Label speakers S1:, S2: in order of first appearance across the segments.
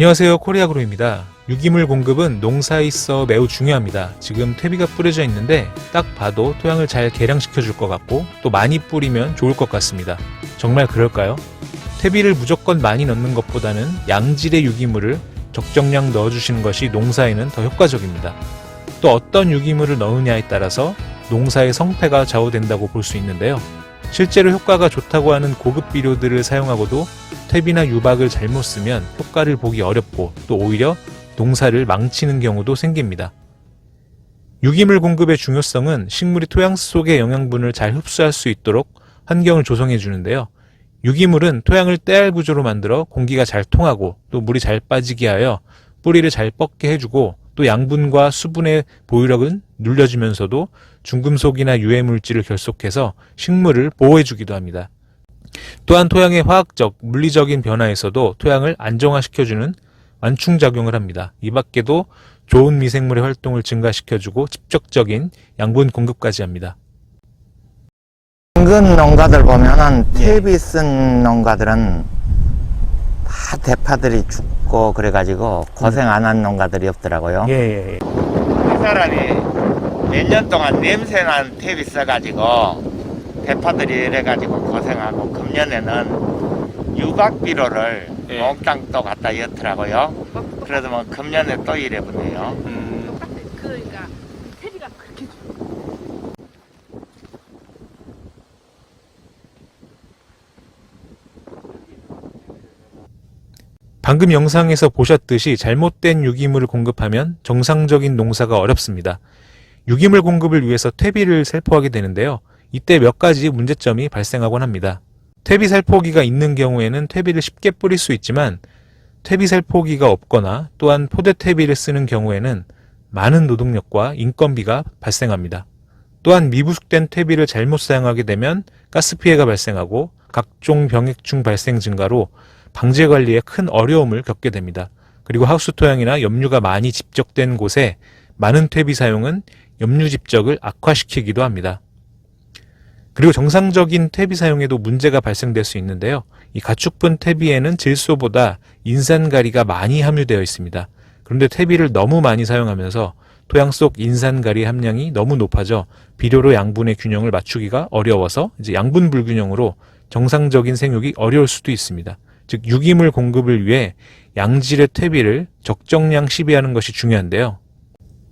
S1: 안녕하세요, 코리아그로입니다. 유기물 공급은 농사에 있어 매우 중요합니다. 지금 퇴비가 뿌려져 있는데 딱 봐도 토양을 잘 개량시켜 줄 것 같고 또 많이 뿌리면 좋을 것 같습니다. 정말 그럴까요? 퇴비를 무조건 많이 넣는 것보다는 양질의 유기물을 적정량 넣어주시는 것이 농사에는 더 효과적입니다. 또 어떤 유기물을 넣느냐에 따라서 농사의 성패가 좌우된다고 볼 수 있는데요. 실제로 효과가 좋다고 하는 고급 비료들을 사용하고도 퇴비나 유박을 잘못 쓰면 효과를 보기 어렵고 또 오히려 농사를 망치는 경우도 생깁니다. 유기물 공급의 중요성은 식물이 토양 속의 영양분을 잘 흡수할 수 있도록 환경을 조성해 주는데요. 유기물은 토양을 때알 구조로 만들어 공기가 잘 통하고 또 물이 잘 빠지게 하여 뿌리를 잘 뻗게 해주고 또 양분과 수분의 보유력은 눌려주면서도 중금속이나 유해물질을 결속해서 식물을 보호해주기도 합니다. 또한 토양의 화학적, 물리적인 변화에서도 토양을 안정화시켜주는 완충작용을 합니다. 이 밖에도 좋은 미생물의 활동을 증가시켜주고 직접적인 양분 공급까지 합니다.
S2: 인근 농가들 보면은 퇴비 쓴 농가들은 다 대파들이 죽고 그래가지고 고생 안 한 농가들이 없더라고요.
S1: 예.
S2: 그 사람이 몇 년 동안 냄새난 퇴비 써가지고 대파들이 이래가지고 고생하고 금년에는 유박비료를 몽땅 또 갖다 였더라고요. 그래도 뭐 금년에 또 이래보네요.
S3: 그러니까 퇴비가 그렇게
S1: 방금 영상에서 보셨듯이 잘못된 유기물을 공급하면 정상적인 농사가 어렵습니다. 유기물 공급을 위해서 퇴비를 살포하게 되는데요. 이때 몇 가지 문제점이 발생하곤 합니다. 퇴비 살포기가 있는 경우에는 퇴비를 쉽게 뿌릴 수 있지만 퇴비 살포기가 없거나 또한 포대 퇴비를 쓰는 경우에는 많은 노동력과 인건비가 발생합니다. 또한 미부숙된 퇴비를 잘못 사용하게 되면 가스 피해가 발생하고 각종 병해충 발생 증가로 방제 관리에 큰 어려움을 겪게 됩니다. 그리고 하우스 토양이나 염류가 많이 집적된 곳에 많은 퇴비 사용은 염류 집적을 악화시키기도 합니다. 그리고 정상적인 퇴비 사용에도 문제가 발생될 수 있는데요. 이 가축분 퇴비에는 질소보다 인산가리가 많이 함유되어 있습니다. 그런데 퇴비를 너무 많이 사용하면서 토양 속 인산가리 함량이 너무 높아져 비료로 양분의 균형을 맞추기가 어려워서 이제 양분 불균형으로 정상적인 생육이 어려울 수도 있습니다. 즉 유기물 공급을 위해 양질의 퇴비를 적정량 시비하는 것이 중요한데요.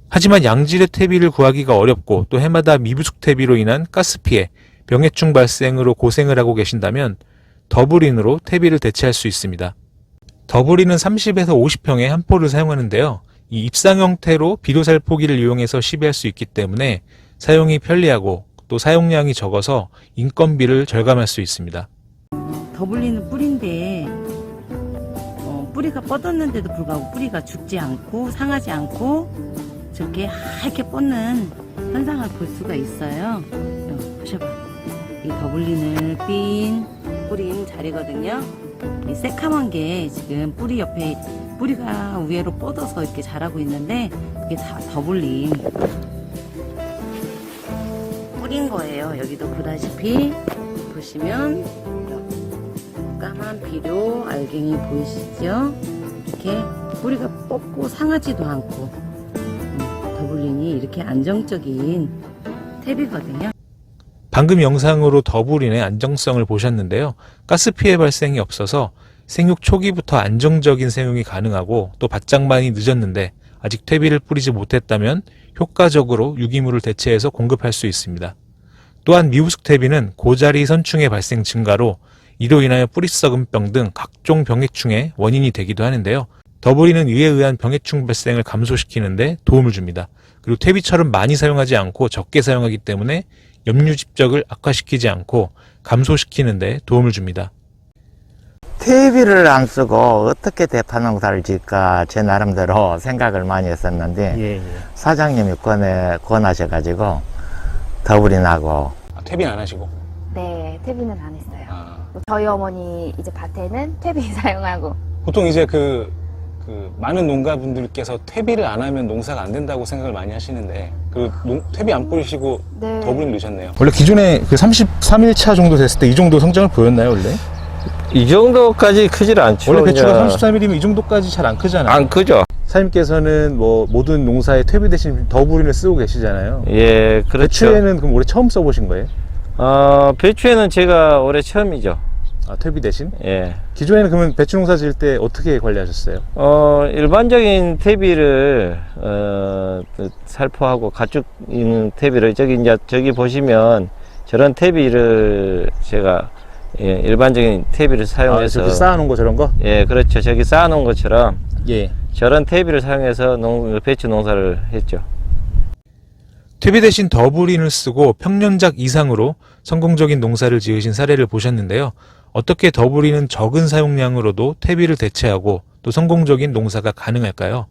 S1: 하지만 양질의 퇴비를 구하기가 어렵고 또 해마다 미부숙 퇴비로 인한 가스 피해, 병해충 발생으로 고생을 하고 계신다면 더블인으로 퇴비를 대체할 수 있습니다. 더블인은 30에서 50평의 한 포를 사용하는데요. 이 입상 형태로 비료 살포기를 이용해서 시비할 수 있기 때문에 사용이 편리하고 또 사용량이 적어서 인건비를 절감할 수 있습니다.
S3: 더블리는 뿌리인데 뿌리가 뻗었는데도 불구하고 뿌리가 죽지 않고 상하지 않고 저렇게 하얗게 뻗는 현상을 볼 수가 있어요. 보셔봐. 이 더블린을 핀 뿌린 자리거든요. 이 새카만 게 지금 뿌리 옆에 뿌리가 위로 뻗어서 이렇게 자라고 있는데 그게 다 더블린 뿌린 거예요. 여기도 보다시피 보시면 까만 비료 알갱이 보이시죠? 이렇게 뿌리가 뻗고 상하지도 않고 더블린이 이렇게 안정적인 퇴비거든요.
S1: 방금 영상으로 더블인의 안정성을 보셨는데요. 가스 피해 발생이 없어서 생육 초기부터 안정적인 생육이 가능하고 또 바짝만이 늦었는데 아직 퇴비를 뿌리지 못했다면 효과적으로 유기물을 대체해서 공급할 수 있습니다. 또한 미부숙 퇴비는 고자리 선충의 발생 증가로 이로 인하여 뿌리 썩은 병 등 각종 병해충의 원인이 되기도 하는데요. 더블인은 이에 의한 병해충 발생을 감소시키는데 도움을 줍니다. 그리고 퇴비처럼 많이 사용하지 않고 적게 사용하기 때문에 염류 집적을 악화시키지 않고 감소시키는데 도움을 줍니다.
S2: 퇴비를 안 쓰고 어떻게 대파 농사를 지을까 제 나름대로 생각을 많이 했었는데 사장님이 권하셔가지고 더블인하고.
S4: 퇴비는 안 하시고?
S5: 네, 퇴비는 안 했어요. 저희 어머니 이제 밭에는 퇴비 사용하고.
S4: 보통 이제 많은 농가분들께서 퇴비를 안 하면 농사가 안 된다고 생각을 많이 하시는데 퇴비 안 뿌리시고
S5: 네.
S4: 더블인 넣으셨네요.
S1: 원래 기존에 그 33일차 정도 됐을 때 이 정도 성장을 보였나요, 원래?
S6: 이 정도까지 크질 않죠.
S1: 원래 배추가
S6: 이제
S1: 33mm면 이 정도까지 잘 안 크잖아요.
S6: 안 크죠.
S1: 사장님께서는 뭐 모든 농사에 퇴비 대신 더블인을 쓰고 계시잖아요.
S6: 예, 그렇죠.
S1: 배추에는 그럼 올해 처음 써보신 거예요?
S6: 배추에는 제가 올해 처음이죠.
S1: 아, 퇴비 대신?
S6: 예.
S1: 기존에는 그러면 배추 농사 지을 때 어떻게 관리하셨어요?
S6: 일반적인 퇴비를, 살포하고 가축 있는 퇴비를, 저기 보시면 저런 퇴비를 제가, 예, 일반적인 퇴비를 사용해서.
S1: 저기 쌓아놓은 거 저런 거?
S6: 예, 그렇죠. 저기 쌓아놓은 것처럼.
S1: 예.
S6: 저런 퇴비를 사용해서 배추 농사를 했죠.
S1: 퇴비 대신 더블인을 쓰고 평년작 이상으로 성공적인 농사를 지으신 사례를 보셨는데요. 어떻게 더블인은 적은 사용량으로도 퇴비를 대체하고 또 성공적인 농사가 가능할까요?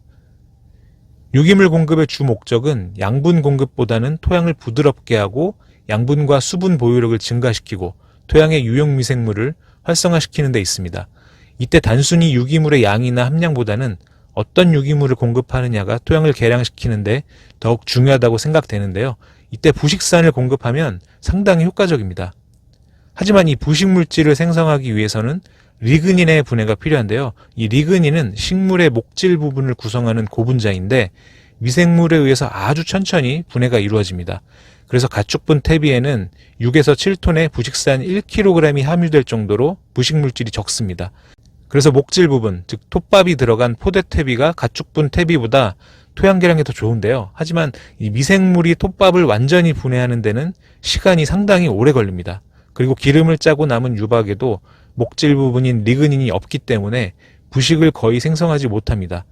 S1: 유기물 공급의 주 목적은 양분 공급보다는 토양을 부드럽게 하고 양분과 수분 보유력을 증가시키고 토양의 유용 미생물을 활성화시키는 데 있습니다. 이때 단순히 유기물의 양이나 함량보다는 어떤 유기물을 공급하느냐가 토양을 개량시키는데 더욱 중요하다고 생각되는데요. 이때 부식산을 공급하면 상당히 효과적입니다. 하지만 이 부식물질을 생성하기 위해서는 리그닌의 분해가 필요한데요. 이 리그닌은 식물의 목질 부분을 구성하는 고분자인데 미생물에 의해서 아주 천천히 분해가 이루어집니다. 그래서 가축분 퇴비에는 6에서 7톤의 부식산 1kg이 함유될 정도로 부식물질이 적습니다. 그래서 목질 부분, 즉 톱밥이 들어간 포대 퇴비가 가축분 퇴비보다 토양 개량에 더 좋은데요. 하지만 이 미생물이 톱밥을 완전히 분해하는 데는 시간이 상당히 오래 걸립니다. 그리고 기름을 짜고 남은 유박에도 목질 부분인 리그닌이 없기 때문에 부식을 거의 생성하지 못합니다.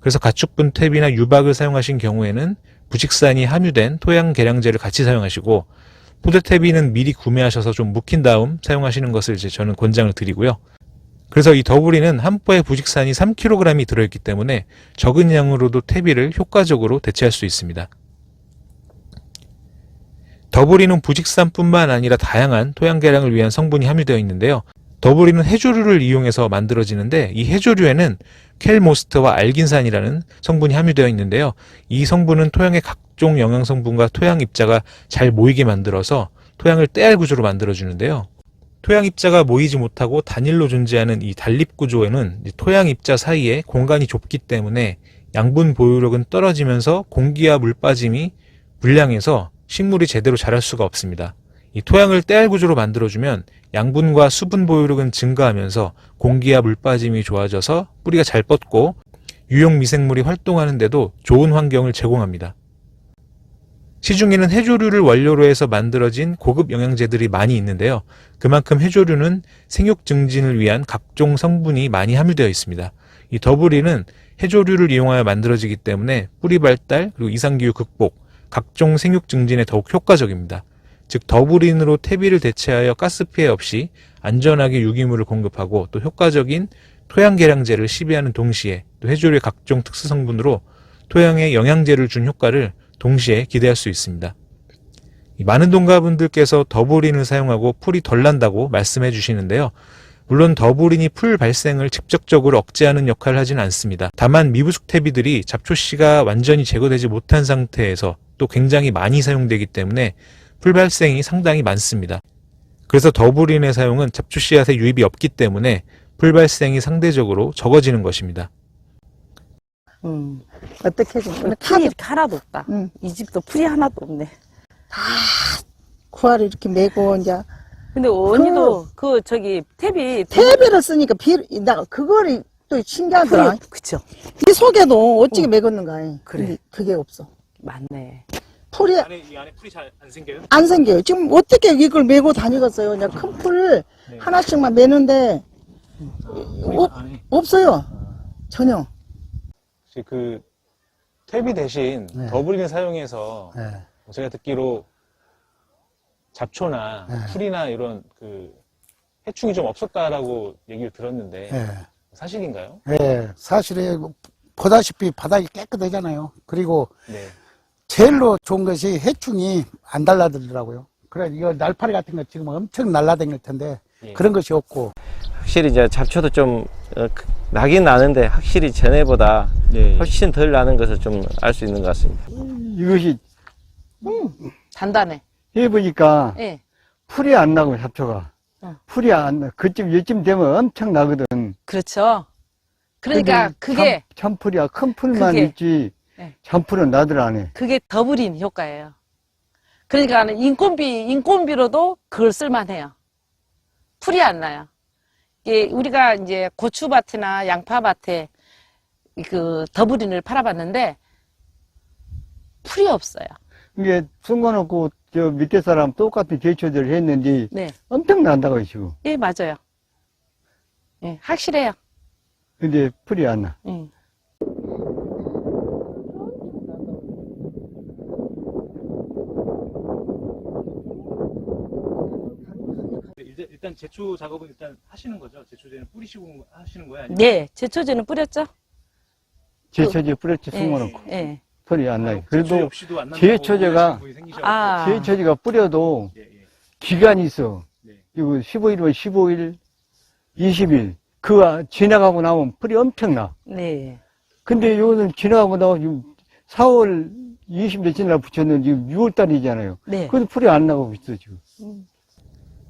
S1: 그래서 가축분 퇴비나 유박을 사용하신 경우에는 부식산이 함유된 토양 개량제를 같이 사용하시고 포대 퇴비는 미리 구매하셔서 좀 묵힌 다음 사용하시는 것을 저는 권장을 드리고요. 그래서 이 더블인은 한 포에 부식산이 3kg이 들어있기 때문에 적은 양으로도 퇴비를 효과적으로 대체할 수 있습니다. 더블인은 부식산뿐만 아니라 다양한 토양 개량을 위한 성분이 함유되어 있는데요. 더블인은 해조류를 이용해서 만들어지는데 이 해조류에는 켈모스트와 알긴산이라는 성분이 함유되어 있는데요. 이 성분은 토양의 각종 영양성분과 토양 입자가 잘 모이게 만들어서 토양을 떼알 구조로 만들어주는데요. 토양 입자가 모이지 못하고 단일로 존재하는 이 단립 구조에는 토양 입자 사이에 공간이 좁기 때문에 양분 보유력은 떨어지면서 공기와 물 빠짐이 불량해서 식물이 제대로 자랄 수가 없습니다. 이 토양을 떼알 구조로 만들어주면 양분과 수분 보유력은 증가하면서 공기와 물 빠짐이 좋아져서 뿌리가 잘 뻗고 유용 미생물이 활동하는데도 좋은 환경을 제공합니다. 시중에는 해조류를 원료로 해서 만들어진 고급 영양제들이 많이 있는데요. 그만큼 해조류는 생육 증진을 위한 각종 성분이 많이 함유되어 있습니다. 이 더블인은 해조류를 이용하여 만들어지기 때문에 뿌리 발달 그리고 이상기후 극복, 각종 생육 증진에 더욱 효과적입니다. 즉 더블인으로 퇴비를 대체하여 가스 피해 없이 안전하게 유기물을 공급하고 또 효과적인 토양 개량제를 시비하는 동시에 또 해조류의 각종 특수 성분으로 토양에 영양제를 준 효과를 동시에 기대할 수 있습니다. 많은 농가분들께서 더블인을 사용하고 풀이 덜 난다고 말씀해 주시는데요. 물론 더블인이 풀 발생을 직접적으로 억제하는 역할을 하지는 않습니다. 다만 미부숙 퇴비들이 잡초씨가 완전히 제거되지 못한 상태에서 또 굉장히 많이 사용되기 때문에 풀 발생이 상당히 많습니다. 그래서 더블인의 사용은 잡초씨앗의 유입이 없기 때문에 풀 발생이 상대적으로 적어지는 것입니다.
S7: 어떻게 좀
S3: 풀이 이렇게 하나도 없다.
S7: 응.
S3: 이 집도 풀이 하나도 없네.
S7: 구화를 이렇게 메고 이제
S3: 근데 언니도 저기 퇴비
S7: 퇴비를 쓰니까 나 그거를 또 신기하더라.
S3: 그쵸.
S7: 이 속에도 어찌게 메었는가.
S3: 그래.
S7: 그게 없어.
S3: 맞네.
S7: 풀이
S1: 이 안에 풀이 잘 안 생겨요?
S7: 안 생겨요. 지금 어떻게 이걸 메고 다니겠어요? 그냥 큰 풀 하나씩만 메는데 없어요. 전혀.
S4: 그 퇴비 대신
S7: 네.
S4: 더블인을 사용해서
S7: 네.
S4: 제가 듣기로 잡초나
S7: 네.
S4: 풀이나 이런 그 해충이 좀 없었다라고 얘기를 들었는데
S8: 예,
S4: 사실인가요?
S8: 예, 사실에 보다시피 바닥이 깨끗하잖아요. 그리고
S4: 네.
S8: 제일로 좋은 것이 해충이 안 달라들더라고요. 그래, 이거 날파리 같은 거 지금 엄청 날라다닐 텐데
S4: 예.
S8: 그런 것이 없고.
S6: 확실히 이제 잡초도 좀 나긴 나는데 확실히 전에보다
S4: 네.
S6: 훨씬 덜 나는 것을 좀 알 수 있는 것 같습니다.
S9: 이것이
S3: 단단해.
S9: 해보니까
S3: 예.
S9: 풀이 안 나고 잡초가 풀이 안 나. 그쯤 요쯤 되면 엄청 나거든.
S10: 그렇죠. 그러니까
S9: 근데
S10: 그게
S9: 참풀이야. 큰 풀만
S10: 그게,
S9: 있지.
S10: 네.
S9: 참풀은 나들 안 해.
S10: 그게 더블인 효과예요. 그러니까 인건비로도 그걸 쓸만해요. 풀이 안 나요. 이게 우리가 이제 고추밭이나 양파밭에 그 더블인을 팔아봤는데 풀이 없어요.
S9: 이게 숨겨놓고 저 밑에 사람 똑같은 제초제를 했는데
S10: 네,
S9: 엄청 난다고 지금.
S10: 예 맞아요. 예, 확실해요.
S9: 근데 풀이 안 나.
S10: 예.
S1: 일단 제초 작업은 일단 하시는 거죠? 제초제는 뿌리시고 하시는 거예요? 아니면
S10: 네, 제초제는 뿌렸죠?
S9: 제초제 뿌렸지
S10: 예,
S9: 숨겨놓고.
S10: 예.
S9: 풀이 안 나요.
S1: 제초
S9: 그래도
S1: 없이도 안 난다고
S9: 제초제가
S1: 하시는 분이 생기셔가지고.
S10: 아,
S9: 제초제가 뿌려도
S1: 예, 예.
S9: 기간이 있어.
S1: 네.
S9: 이거 15일이면 15일, 20일. 그거 지나가고 나면 풀이 엄청 나.
S10: 네.
S9: 근데 요거는 지나가고 나면 지금 4월 20 며칠 날 붙였는데 지금 6월 달이잖아요.
S10: 네.
S9: 그래도 풀이 안 나고 있어, 지금.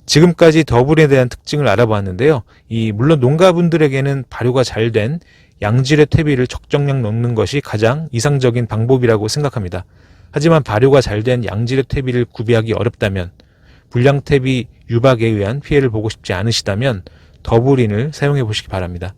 S1: 지금까지 더블에 대한 특징을 알아보았는데요. 물론 농가분들에게는 발효가 잘 된 양질의 퇴비를 적정량 넣는 것이 가장 이상적인 방법이라고 생각합니다. 하지만 발효가 잘 된 양질의 퇴비를 구비하기 어렵다면, 불량 퇴비 유박에 의한 피해를 보고 싶지 않으시다면 더블인을 사용해 보시기 바랍니다.